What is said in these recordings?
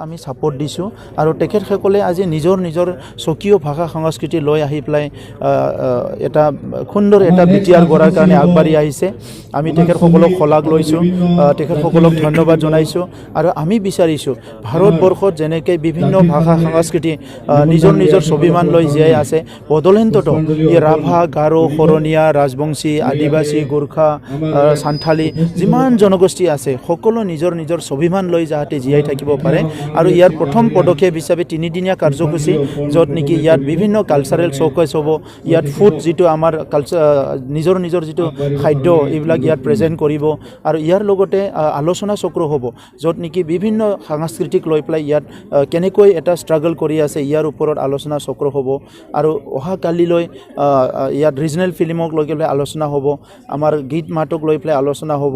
আমি সাপোৰ্ট দিছোঁ আৰু তেখেতসকলে আজি নিজৰ স্বকীয় ভাষা সংস্কৃতি লৈ আহি পেলাই এটা সুন্দৰ এটা বিটিআৰ গঢ়াৰ কাৰণে আগবাঢ়ি আহিছে। আমি তেখেতসকলক শলাগ লৈছোঁ, তেখেতসকলক ধন্যবাদ জনাইছোঁ আৰু আমি বিচাৰিছোঁ ভাৰতবৰ্ষত যেনেকৈ বিভিন্ন ভাষা সংস্কৃতি নিজৰ স্বাভিমান লৈ জীয়াই আছে, বড়োলেণ্ডতো এই ৰাভা, গাৰো, শৰণীয়া, ৰাজবংশী, আদিবাসী, গোৰ্খা, সান্থালী যিমান জনগোষ্ঠী আছে সকলো নিজৰ স্বাভিমান লৈ যাতে জীয়াই থাকিব পাৰে। আৰু ইয়াৰ প্ৰথম পদক্ষেপ হিচাপে 3দিনীয়া কাৰ্যসূচী য'ত নেকি ইয়াত বিভিন্ন কালচাৰেল শ্ব'কেছ হ'ব, ইয়াত ফুড যিটো আমাৰ নিজৰ যিটো খাদ্য এইবিলাক ইয়াত প্ৰেজেণ্ট কৰিব আৰু ইয়াৰ লগতে আলোচনা চক্ৰ হ'ব য'ত নেকি বিভিন্ন সাংস্কৃতিক লৈ পেলাই ইয়াত কেনেকৈ এটা ষ্ট্ৰাগল কৰি আছে ইয়াৰ ওপৰত আলোচনা চক্ৰ হ'ব। আৰু অহাকালিলৈ ইয়াত ৰিজনেল ফিল্মক লৈ পেলাই আলোচনা হ'ব, আমাৰ গীত মাতক লৈ পেলাই আলোচনা হ'ব,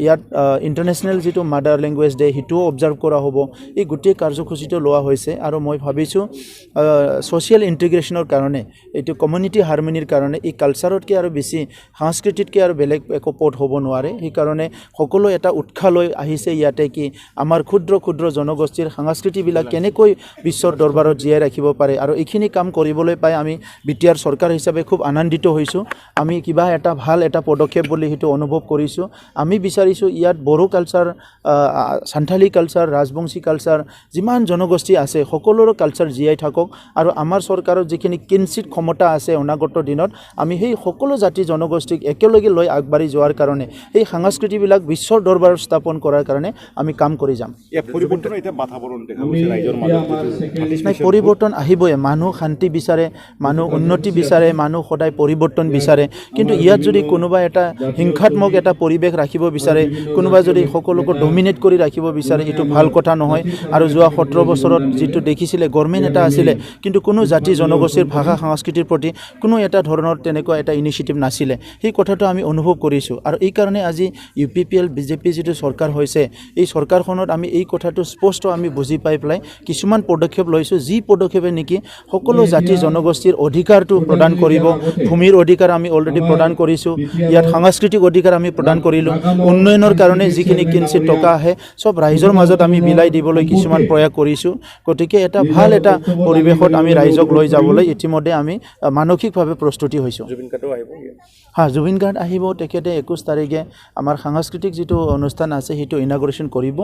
ইয়াত ইণ্টাৰনেশ্যনেল যিটো মাদাৰ লেংগুৱেজ ডে সেইটোও অবজাৰ্ভ কৰা হ'ব। এই গোটেই কাৰ্যসূচীটো লোৱা হৈছে আৰু মই ভাবিছোঁ ছ'চিয়েল ইণ্টিগ্ৰেশ্যনৰ কাৰণে, এইটো কমিউনিটি হাৰমনিৰ কাৰণে এই কালচাৰতকৈ আৰু বেছি, সংস্কৃতিতকৈ আৰু বেলেগ একো পথ হ'ব নোৱাৰে। সেইকাৰণে সকলো এটা উৎসাহ লৈ আহিছে ইয়াতে কি আমাৰ ক্ষুদ্ৰ জনগোষ্ঠীৰ সংস্কৃতিবিলাক কেনেকৈ বিশ্বৰ দৰবাৰত জীয়াই ৰাখিব পাৰে আৰু এইখিনি কাম কৰিবলৈ পাই আমি বিটিআৰ চৰকাৰ হিচাপে খুব আনন্দিত হৈছোঁ। আমি কিবা এটা ভাল এটা পদক্ষেপ বুলি সেইটো অনুভৱ কৰিছোঁ। আমি বিচাৰিছোঁ ইয়াত Bodo culture, Santhali culture, Rajbongshi culture যিমান জনগোষ্ঠী আছে সকলোৰে কালচাৰ জীয়াই থাকক আৰু আমাৰ চৰকাৰৰ যিখিনি কিঞ্চিত ক্ষমতা আছে অনাগত দিনত আমি সেই সকলো জাতি জনগোষ্ঠীক একেলগে লৈ আগবাঢ়ি যোৱাৰ কাৰণে এই সংস্কৃতিবিলাক বিশ্বৰ দৰবাৰত স্থাপন কৰাৰ কাৰণে আমি কাম কৰি যাম। পৰিৱৰ্তন আহিবই, মানুহ শান্তি বিচাৰে, মানুহ উন্নতি বিচাৰে, মানুহ সদায় পৰিৱৰ্তন বিচাৰে। কিন্তু ইয়াত যদি কোনোবা এটা হিংসাত্মক এটা পৰিৱেশ ৰাখিব বিচাৰে, কোনোবা যদি সকলোকে ডমিনেট কৰি ৰাখিব বিচাৰে, এইটো ভাল কথা নহয়। আৰু যোৱা 17 বছৰত যিটো দেখিছিলে গভৰ্ণমেণ্ট এটা আছিলে কিন্তু কোনো জাতি জনগোষ্ঠীৰ ভাষা সংস্কৃতিৰ প্ৰতি কোনো এটা ধৰণৰ তেনেকুৱা এটা ইনিচিয়েটিভ নাছিলে, সেই কথাটো আমি অনুভৱ কৰিছোঁ। আৰু এই কাৰণে আজি UPPL BJP যিটো চৰকাৰ হৈছে এই চৰকাৰখনত আমি এই কথাটো স্পষ্ট আমি বুজি পাই পেলাই কিছুমান পদক্ষেপ লৈছোঁ, যি পদক্ষেপে নেকি সকলো জাতি জনগোষ্ঠীৰ অধিকাৰটো প্ৰদান কৰিব। ভূমিৰ অধিকাৰ আমি অলৰেডি প্ৰদান কৰিছোঁ, ইয়াত সাংস্কৃতিক অধিকাৰ আমি প্ৰদান কৰিলোঁ, উন্নয়নৰ কাৰণে যিখিনি কিঞ্চিত টকা আহে চব ৰাইজৰ মাজত আমি বিলাই দিবলৈ কিছুমান প্ৰয়াস কৰিছোঁ। গতিকে এটা ভাল এটা পৰিৱেশত আমি ৰাইজক লৈ যাবলৈ ইতিমধ্যে আমি মানসিকভাৱে প্ৰস্তুতি হৈছোঁ। জুবিন গাৰ্গ আহিব, তেখেতে 21 তাৰিখে আমাৰ সাংস্কৃতিক যিটো অনুষ্ঠান আছে সেইটো ইনাগুৰেশ্যন কৰিব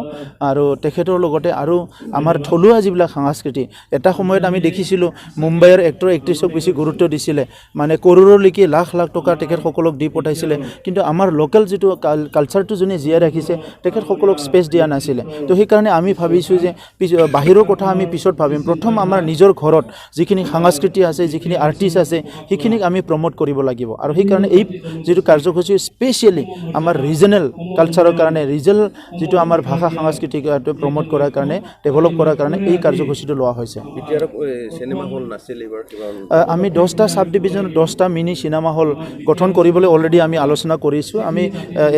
আৰু তেখেতৰ লগতে আৰু আমাৰ থলুৱা যিবিলাক সংস্কৃতি, এটা সময়ত আমি দেখিছিলোঁ মুম্বাইৰ এক্টৰ এক্ট্ৰেছক বেছি গুৰুত্ব দিছিলে, মানে কৰোৰলৈকে লাখ টকা তেখেতসকলক দি পঠাইছিলে, কিন্তু আমাৰ লোকেল যিটো কালচাৰটো যোনে জীয়াই ৰাখিছে তেখেতসকলক স্পেচ দিয়া নাছিলে। তো সেইকাৰণে আমি ভাবিছোঁ যে বাহিৰৰ কথা আমি পিছত ভাবিম, প্ৰথম আমাৰ নিজৰ ঘৰত যিখিনি সংস্কৃতি আছে, যিখিনি আৰ্টিষ্ট আছে সেইখিনিক আমি প্ৰমোট কৰিব লাগিব। আৰু সেইকাৰণে এই যিটো কাৰ্যসূচী স্পেচিয়েলি আমাৰ ৰিজনেল কালচাৰৰ কাৰণে, ৰিজনেল যিটো আমাৰ ভাষা সংস্কৃতিক প্ৰমোট কৰাৰ কাৰণে, ডেভেলপ কৰাৰ কাৰণে এই কাৰ্যসূচীটো লোৱা হৈছে। আমি 10টা ছাব ডিভিজন 10টা মিনি চিনেমা হল গঠন কৰিবলৈ অলৰেডি আমি আলোচনা কৰিছোঁ। আমি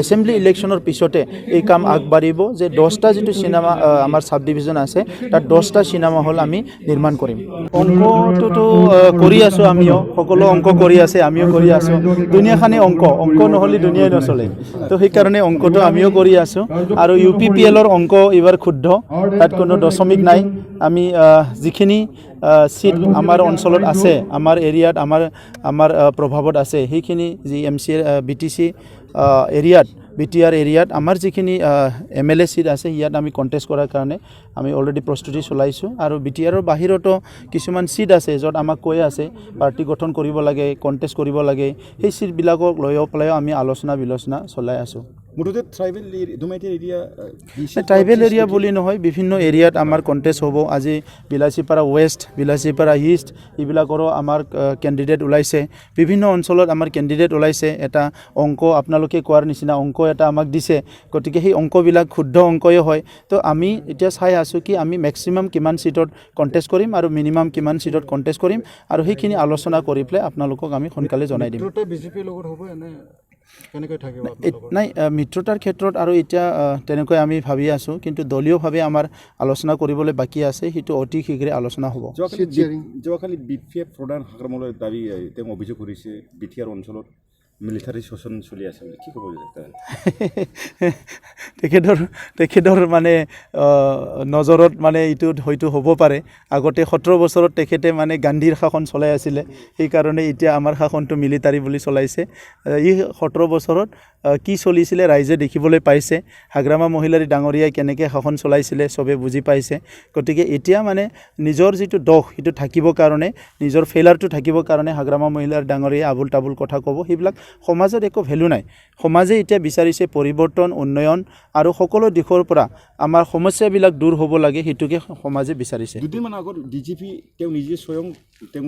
এছেম্বলি ইলেকশ্যনৰ পিছতে এই কাম আগবাঢ়িব যে 10টা যিটো চিনেমা আমাৰ সাব ডিভিজন আছে তাত 10টা চিনেমা হল আমি নিৰ্মাণ কৰিম অংকটোতো কৰি আছোঁ আমিও সকলো অংক কৰি আছে আমিও কৰি আছোঁ দুনিয়াখানে অংক নহ'লে দুনিয়াই নচলে তো সেইকাৰণে অংকটো আমিও কৰি আছোঁ আৰু UPPLৰ অংক এইবাৰ শুদ্ধ তাত কোনো দশমিক নাই আমি যিখিনি সিট আমাৰ অঞ্চলত আছে আমাৰ এৰিয়াত আমাৰ প্ৰভাৱত আছে সেইখিনি যি MCA BTC এৰিয়াত BTR এৰিয়াত আমাৰ যিখিনি MLA সিট আছে ইয়াত আমি কণ্টেষ্ট কৰাৰ কাৰণে আমি অলৰেডি প্ৰস্তুতি চলাইছোঁ আৰু BTRৰ বাহিৰতো কিছুমান সিট আছে য'ত আমাক কৈ আছে পাৰ্টি গঠন কৰিব লাগে কণ্টেষ্ট কৰিব লাগে সেই সিটবিলাকক লৈ পেলাই আমি আলোচনা বিলোচনা চলাই আছোঁ মুঠতে ট্ৰাইবেল এৰিয়া বুলি নহয় বিভিন্ন এৰিয়াত আমাৰ কণ্টেষ্ট হ'ব আজি বিলাচীপাৰা ৱেষ্ট বিলাচীপাৰা ইষ্ট এইবিলাকৰো আমাৰ কেণ্ডিডেট ওলাইছে বিভিন্ন অঞ্চলত আমাৰ কেণ্ডিডেট ওলাইছে এটা অংক আপোনালোকে কোৱাৰ নিচিনা অংক এটা আমাক দিছে গতিকে সেই অংকবিলাক শুদ্ধ অংকই হয় তো আমি এতিয়া চাই আছোঁ কি আমি মেক্সিমাম কিমান সিটত কণ্টেষ্ট কৰিম আৰু মিনিমাম কিমান সিটত কণ্টেষ্ট কৰিম আৰু সেইখিনি আলোচনা কৰি পেলাই আপোনালোকক আমি সোনকালে জনাই দিম নাই মিত্ৰতাৰ ক্ষেত্ৰত আৰু এতিয়া তেনেকৈ আমি ভাবি আছোঁ কিন্তু দলীয়ভাৱে আমাৰ আলোচনা কৰিবলৈ বাকী আছে সেইটো অতি শীঘ্ৰে আলোচনা হ'ব যোৱাকালি BPF প্ৰধান হাগ্ৰামলৈ দাবী তেওঁ অভিযোগ কৰিছে BTR অঞ্চলত মিলিটাৰী শাসন চলি আছে কি ক'ব তেখেতৰ মানে নজৰত মানে এইটো হয়তো হ'ব পাৰে আগতে 17 বছৰত তেখেতে মানে গান্ধীৰ শাসন চলাই আছিলে সেইকাৰণে এতিয়া আমাৰ শাসনটো মিলিটাৰী বুলি চলাইছে এই 17 বছৰত কি চলিছিলে ৰাইজে দেখিবলৈ পাইছে হাগ্ৰামা মহিলাৰী ডাঙৰীয়াই কেনেকৈ শাসন চলাইছিলে চবে বুজি পাইছে গতিকে এতিয়া মানে নিজৰ যিটো দোষ সেইটো থাকিবৰ কাৰণে নিজৰ ফেইলাৰটো থাকিবৰ কাৰণে হাগ্ৰামা মহিলাৰ ডাঙৰীয়াই আবুল তাবুল কথা ক'ব সেইবিলাক সমাজত একো ভ্যালু নাই সমাজে এতিয়া বিচাৰিছে পৰিৱৰ্তন উন্নয়ন আৰু সকলো দিশৰ পৰা আমাৰ সমস্যাবিলাক দূৰ হ'ব লাগে হেতুকে সমাজে বিচাৰিছে দুদিনমান আগত DGP তেওঁ নিজে স্বয়ং তেওঁ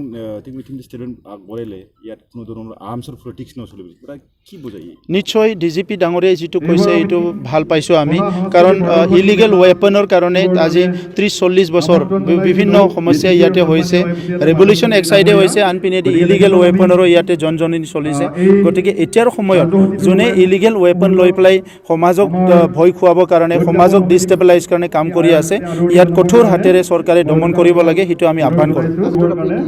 মিটিং ষ্টেটমেণ্ট আগবঢ়াইলে ইয়াত কোনো ধৰণৰ আৰ্মছৰ পলিটিক্স নচলিব কি বুজাই নিশ্চয় DGP ডাঙৰীয়াই যিটো কৈছে এইটো ভাল পাইছোঁ আমি কাৰণ ইলিগেল ৱেপনৰ কাৰণে আজি 30-40 বছৰ বিভিন্ন সমস্যা ইয়াতে হৈছে ৰেভলিউচন এক সাইডে হৈছে আনপিনেদি ইলিগেল ৱেপনৰো ইয়াতে জনজননী চলিছে গতিকে এতিয়াৰ সময়ত যোনে ইলিগেল ৱেপন লৈ পেলাই সমাজক ভয় খুৱাবৰ কাৰণে সমাজক ডিষ্টেবিলাইজ কাৰণে কাম কৰি আছে ইয়াত কঠোৰ হাতেৰে চৰকাৰে দমন কৰিব লাগে সেইটো আমি আহ্বান কৰোঁ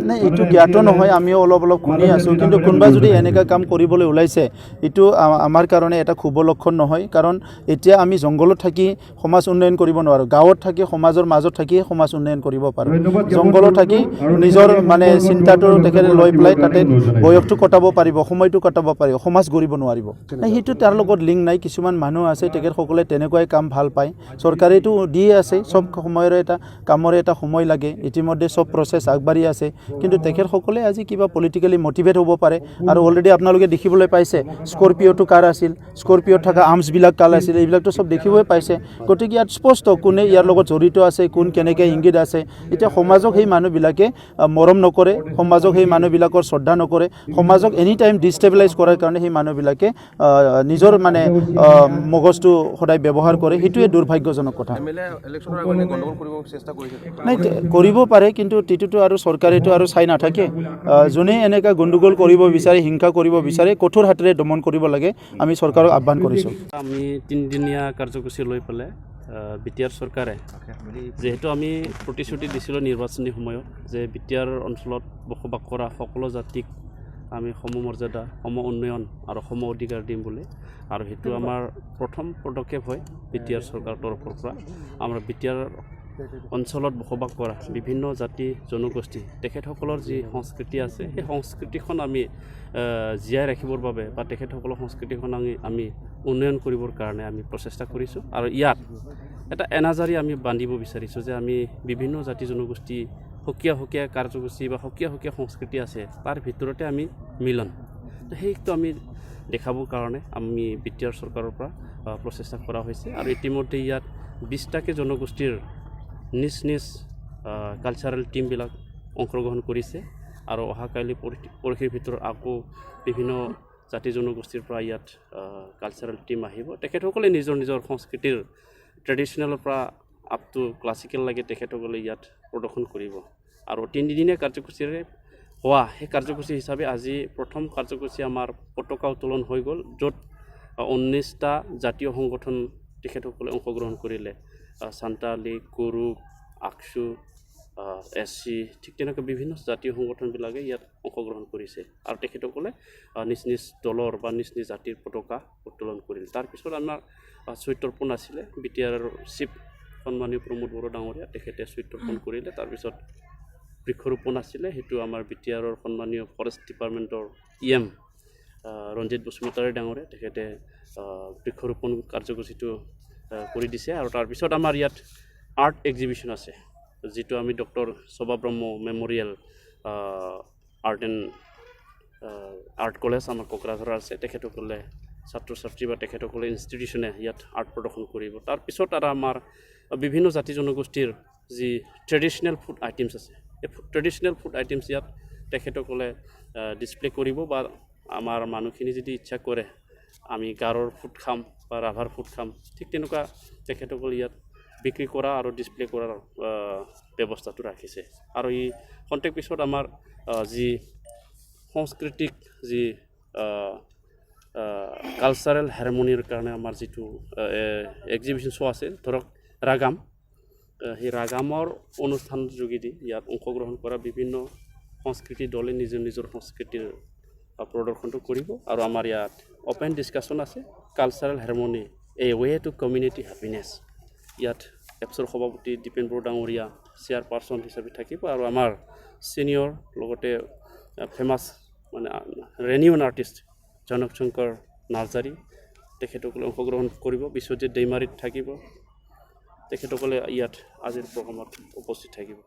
নাই এইটো জ্ঞাত নহয় আমিও অলপ শুনি আছোঁ কিন্তু কোনোবা যদি এনেকুৱা কাম কৰিবলৈ ওলাইছে এইটো আমাৰ কাৰণে এটা শুভ লক্ষণ নহয় কাৰণ এতিয়া আমি জংঘলত থাকি সমাজ উন্নয়ন কৰিব নোৱাৰোঁ গাঁৱত থাকি সমাজৰ মাজত থাকি সমাজ উন্নয়ন কৰিব পাৰোঁ জংঘলত থাকি নিজৰ মানে চিন্তাটো তেখেতে লৈ পেলাই তাতে বয়সটো কটাব পাৰিব সময়টো কটাব পাৰিব সমাজ গঢ়িব নোৱাৰিব সেইটো তাৰ লগত লিংক নাই কিছুমান মানুহ আছে তেখেতসকলে তেনেকুৱাই কাম ভাল পায় চৰকাৰেতো দিয়ে আছে চব সময়ৰে এটা কামৰে এটা সময় লাগে ইতিমধ্যে চব প্ৰচেছ আগবাঢ়ি আছে কিন্তু তেখেতসকলে আজি কিবা পলিটিকেলি মটিভেট হ'ব পাৰে আৰু অলৰেডি আপোনালোকে দেখিবলৈ পাইছে স্কৰপিঅ'টো কাৰ আছিল স্কৰপিঅ'ত থকা আৰ্মছবিলাক কাৰ আছিল এইবিলাকতো চব দেখিবই পাইছে গতিকে ইয়াত স্পষ্ট কোনে ইয়াৰ লগত জড়িত আছে কোন কেনেকৈ ইংগিত আছে এতিয়া সমাজক সেই মানুহবিলাকে মৰম নকৰে সমাজক সেই মানুহবিলাকৰ শ্ৰদ্ধা নকৰে সমাজক এনি টাইম ডিষ্টেবিলাইজ কৰাৰ কাৰণে সেই মানুহবিলাকে নিজৰ মানে মগজটো সদায় ব্যৱহাৰ কৰে সেইটোৱে দুৰ্ভাগ্যজনক কথা নাই কৰিব পাৰে কিন্তু এইটোতো আৰু চৰকাৰেতো আৰু চাই নাথাকে যোনে এনেকুৱা গণ্ডগোল কৰিব বিচাৰে হিংসা কৰিব বিচাৰে কঠোৰ হাতেৰে দমন কৰিব লাগে আমি চৰকাৰক আহ্বান কৰিছোঁ আমি 3 দিনীয়া কাৰ্যসূচী লৈ পেলাই BTR চৰকাৰে যেহেতু আমি প্ৰতিশ্ৰুতি দিছিলোঁ নিৰ্বাচনী সময়ত যে BTR অঞ্চলত বসবাস কৰা সকলো জাতিক আমি সমমৰ্যাদা সম উন্নয়ন আৰু সম অধিকাৰ দিম বুলি আৰু সেইটো আমাৰ প্ৰথম পদক্ষেপ হয় BTR চৰকাৰৰ তৰফৰ পৰা আমাৰ BTR অঞ্চলত বসবাস কৰা বিভিন্ন জাতি জনগোষ্ঠী তেখেতসকলৰ যি সংস্কৃতি আছে সেই সংস্কৃতিখন আমি জীয়াই ৰাখিবৰ বাবে বা তেখেতসকলৰ সংস্কৃতিখন আমি উন্নয়ন কৰিবৰ কাৰণে আমি প্ৰচেষ্টা কৰিছোঁ আৰু ইয়াত এটা এনাজাৰী আমি বান্ধিব বিচাৰিছোঁ যে আমি বিভিন্ন জাতি জনগোষ্ঠী সুকীয়া কাৰ্যসূচী বা সুকীয়া সংস্কৃতি আছে তাৰ ভিতৰতে আমি মিলন সেইটো আমি দেখাবৰ কাৰণে আমি BTR চৰকাৰৰ পৰা প্ৰচেষ্টা কৰা হৈছে আৰু ইতিমধ্যে ইয়াত 20টাকৈ জনগোষ্ঠীৰ নিজ কালচাৰেল টিমবিলাক অংশগ্ৰহণ কৰিছে আৰু অহাকালি পৰহিৰ ভিতৰত আকৌ বিভিন্ন জাতি জনগোষ্ঠীৰ পৰা ইয়াত কালচাৰেল টিম আহিব তেখেতসকলে নিজৰ সংস্কৃতিৰ ট্ৰেডিশ্যনেলৰ পৰা আপ টু ক্লাছিকেল লাগে তেখেতসকলে ইয়াত প্ৰদৰ্শন কৰিব আৰু 3 দিনীয়া কাৰ্যসূচীৰে হোৱা সেই কাৰ্যসূচী হিচাপে আজি প্ৰথম কাৰ্যসূচী আমাৰ পতাকা উত্তোলন হৈ গ'ল য'ত 19টা জাতীয় সংগঠন তেখেতসকলে অংশগ্ৰহণ কৰিলে সান্তালী, কুৰুক, আকসু, SC, ঠিক তেনেকৈ বিভিন্ন জাতীয় সংগঠনবিলাকে ইয়াত অংশগ্ৰহণ কৰিছে আৰু তেখেতসকলে নিজ নিজ দলৰ বা নিজ নিজ জাতিৰ পতাকা উত্তোলন কৰিল। তাৰপিছত আমাৰ চৈতৰ্পণ আছিলে, BTR চিফ সন্মানীয় প্ৰমোদ বড়ো ডাঙৰীয়া তেখেতে চৈতৰ্পণ কৰিলে। তাৰপিছত বৃক্ষৰোপণ আছিলে, সেইটো আমাৰ BTR সন্মানীয় ফৰেষ্ট ডিপাৰ্টমেণ্টৰ EM ৰঞ্জিত বসুমতাৰী ডাঙৰীয়া তেখেতে বৃক্ষৰোপণ কাৰ্যসূচীটো কৰি দিছে। আৰু তাৰপিছত আমাৰ ইয়াত আৰ্ট এক্সিবিশ্যন আছে, যিটো আমি ডক্টৰ শোভা ব্ৰহ্ম মেমৰিয়েল আৰ্ট কলেজ আমাৰ কোকৰাঝাৰ আছে, তেখেতসকলে ছাত্ৰ ছাত্ৰী বা তেখেতসকলে ইনষ্টিটিউশ্যনে ইয়াত আৰ্ট প্ৰদৰ্শন কৰিব। তাৰপিছত আৰু আমাৰ বিভিন্ন জাতি জনগোষ্ঠীৰ যি ট্ৰেডিশ্যনেল ফুড আইটেমছ আছে, এই ট্ৰেডিশ্যনেল ফুড আইটেমছ ইয়াত তেখেতসকলে ডিছপ্লে কৰিব, বা আমাৰ মানুহখিনি যদি ইচ্ছা কৰে আমি গাৰোৰ ফুড খাম বা ৰাভাৰ ফুড খাম, ঠিক তেনেকুৱা তেখেতসকলে ইয়াত বিক্ৰী কৰা আৰু ডিছপ্লে কৰাৰ ব্যৱস্থাটো ৰাখিছে। আৰু এই খন্তেক পিছত আমাৰ যি সাংস্কৃতিক যি কালচাৰেল হাৰমনিৰ কাৰণে আমাৰ যিটো এক্সিবিশ্যন শ্ব' আছে, ধৰক ৰাগাম, সেই ৰাগামৰ অনুষ্ঠানৰ যোগেদি ইয়াত অংশগ্ৰহণ কৰা বিভিন্ন সংস্কৃতিৰ দলে নিজৰ নিজৰ সংস্কৃতিৰ প্ৰদৰ্শনটো কৰিব। আৰু আমাৰ ইয়াত অপেন ডিছকাশ্যন আছে, cultural harmony a way to community happiness. ইয়াত এপছৰ সভাপতি দীপেন বড়ো ডাঙৰীয়া চেয়াৰপাৰ্চন হিচাপে থাকিব, আৰু আমাৰ ছিনিয়ৰ লগতে ফেমাছ মানে ৰেনিউন আৰ্টিষ্ট জনক শংকৰ নাৰ্জাৰী তেখেতসকলে অংশগ্ৰহণ কৰিব। বিশ্বজিৎ দৈমাৰীত থাকিব, তেখেতসকলে ইয়াত আজিৰ প্ৰগ্ৰামত উপস্থিত থাকিব।